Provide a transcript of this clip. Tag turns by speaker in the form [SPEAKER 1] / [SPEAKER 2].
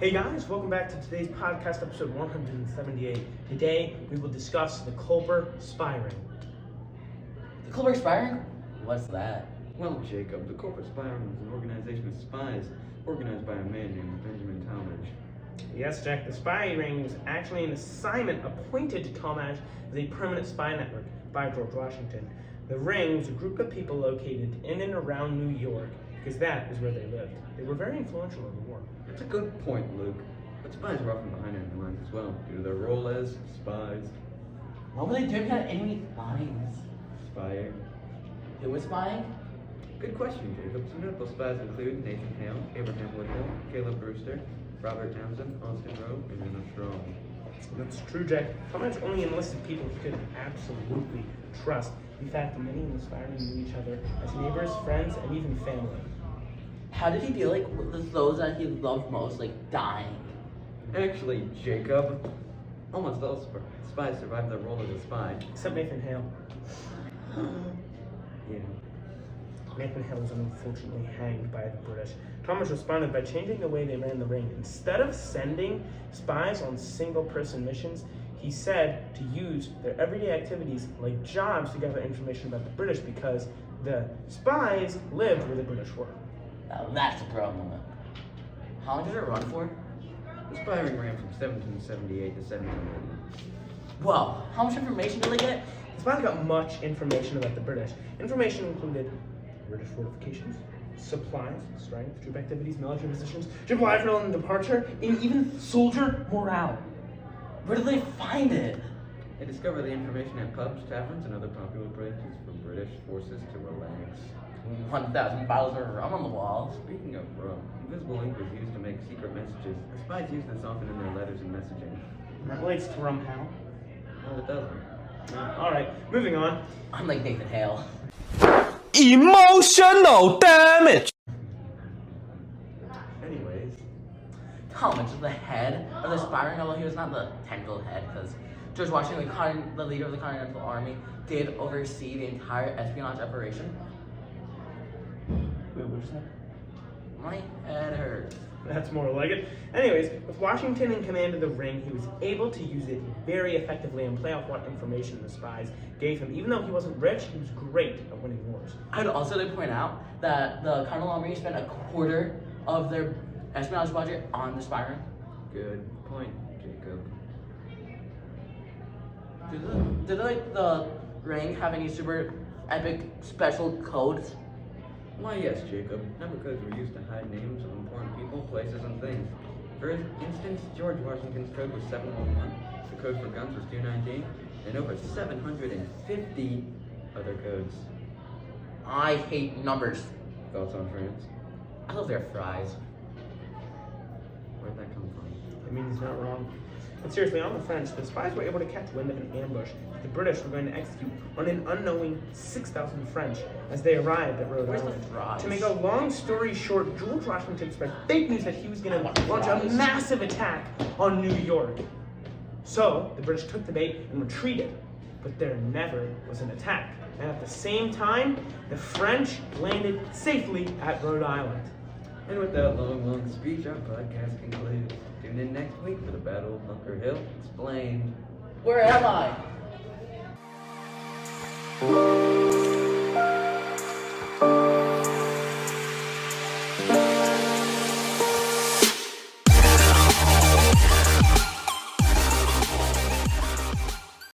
[SPEAKER 1] Hey guys, welcome back to today's podcast, episode 178. Today, we will discuss the Culper Spy Ring.
[SPEAKER 2] The Culper Spy Ring? What's that?
[SPEAKER 3] Well, Jacob, the Culper Spy Ring is an organization of spies organized by a man named Benjamin Talmadge.
[SPEAKER 1] Yes, Jack, the Spy Ring was actually an assignment appointed to Talmadge as a permanent spy network by George Washington. The ring was a group of people located in and around New York because that is where they lived. They were very influential in the war.
[SPEAKER 3] That's a good point, Luke. But spies are often behind enemy lines as well, due to their role as spies.
[SPEAKER 2] What were they doing at enemy lines?
[SPEAKER 3] Spying.
[SPEAKER 2] Who was spying?
[SPEAKER 3] Good question, Jacob. Some notable spies include Nathan Hale, Abraham Woodhill, Caleb Brewster, Robert Townsend, Austin Rowe, and Jenna Strong.
[SPEAKER 1] That's true, Jack. Talmadge only enlisted people he could absolutely trust. In fact, many in the Spy Ring knew each other as neighbors, friends, and even family.
[SPEAKER 2] How did he feel like with those that he loved most, like dying?
[SPEAKER 3] Actually, Jacob, almost all spies survived their role as a spy.
[SPEAKER 1] Except Nathan Hale.
[SPEAKER 3] Yeah.
[SPEAKER 1] Nathan Hale was unfortunately hanged by the British. Talmadge responded by changing the way they ran the ring. Instead of sending spies on single-person missions, he said to use their everyday activities like jobs to gather information about the British because the spies lived where the British were.
[SPEAKER 2] Now that's the problem. How long did it run for?
[SPEAKER 3] The spy ring ran from 1778 to 1780.
[SPEAKER 2] Well, how much information did they get?
[SPEAKER 1] The spies got much information about the British. Information included British fortifications, supplies, strength, troop activities, military positions, ship arrival and departure, and even soldier morale.
[SPEAKER 2] Where did they find it?
[SPEAKER 3] They discovered the information at pubs, taverns, and other popular places for British forces to relax.
[SPEAKER 2] 1,000 bottles of rum on the walls.
[SPEAKER 3] Speaking of rum, invisible ink was used to make secret messages. The spies used this often in their letters and messaging.
[SPEAKER 1] That relates to rum, Hal.
[SPEAKER 3] Well, it doesn't.
[SPEAKER 1] Alright, moving on.
[SPEAKER 2] I'm like Nathan Hale.
[SPEAKER 4] Emotional damage.
[SPEAKER 3] Anyways,
[SPEAKER 2] Talmadge was the head of the spy ring, although he was not the technical head, because George Washington, the leader of the Continental Army, did oversee the entire espionage operation.
[SPEAKER 1] Wait, what did you say?
[SPEAKER 2] My head hurts.
[SPEAKER 1] That's more like it. Anyways, with Washington in command of the ring, he was able to use it very effectively and play off what information the spies gave him. Even though he wasn't rich, he was great at winning wars.
[SPEAKER 2] I would also like to point out that the Continental Army spent a quarter of their espionage budget on the spy ring.
[SPEAKER 3] good point, Jacob.
[SPEAKER 2] Did like the ring have any super epic special codes?
[SPEAKER 3] Why, yes, Jacob. Number codes were used to hide names of important people, places, and things. For instance, George Washington's code was 711, the code for guns was 219, and over 750 other codes.
[SPEAKER 2] I hate numbers.
[SPEAKER 3] Thoughts on France?
[SPEAKER 2] I love their fries.
[SPEAKER 3] Where'd that come from?
[SPEAKER 1] I mean, he's not wrong. But seriously, on the French, the spies were able to catch wind of an ambush that the British were going to execute on an unknowing 6,000 French as they arrived at Rhode
[SPEAKER 2] Where's the
[SPEAKER 1] Island.
[SPEAKER 2] fries?
[SPEAKER 1] To make a long story short, George Washington spread fake news that he was going to launch a massive attack on New York. So, the British took the bait and retreated. But there never was an attack. And at the same time, the French landed safely at Rhode Island.
[SPEAKER 3] And with that long speech, our podcast concludes. Tune in next week for the Battle of Bunker Hill Explained.
[SPEAKER 2] Where am I?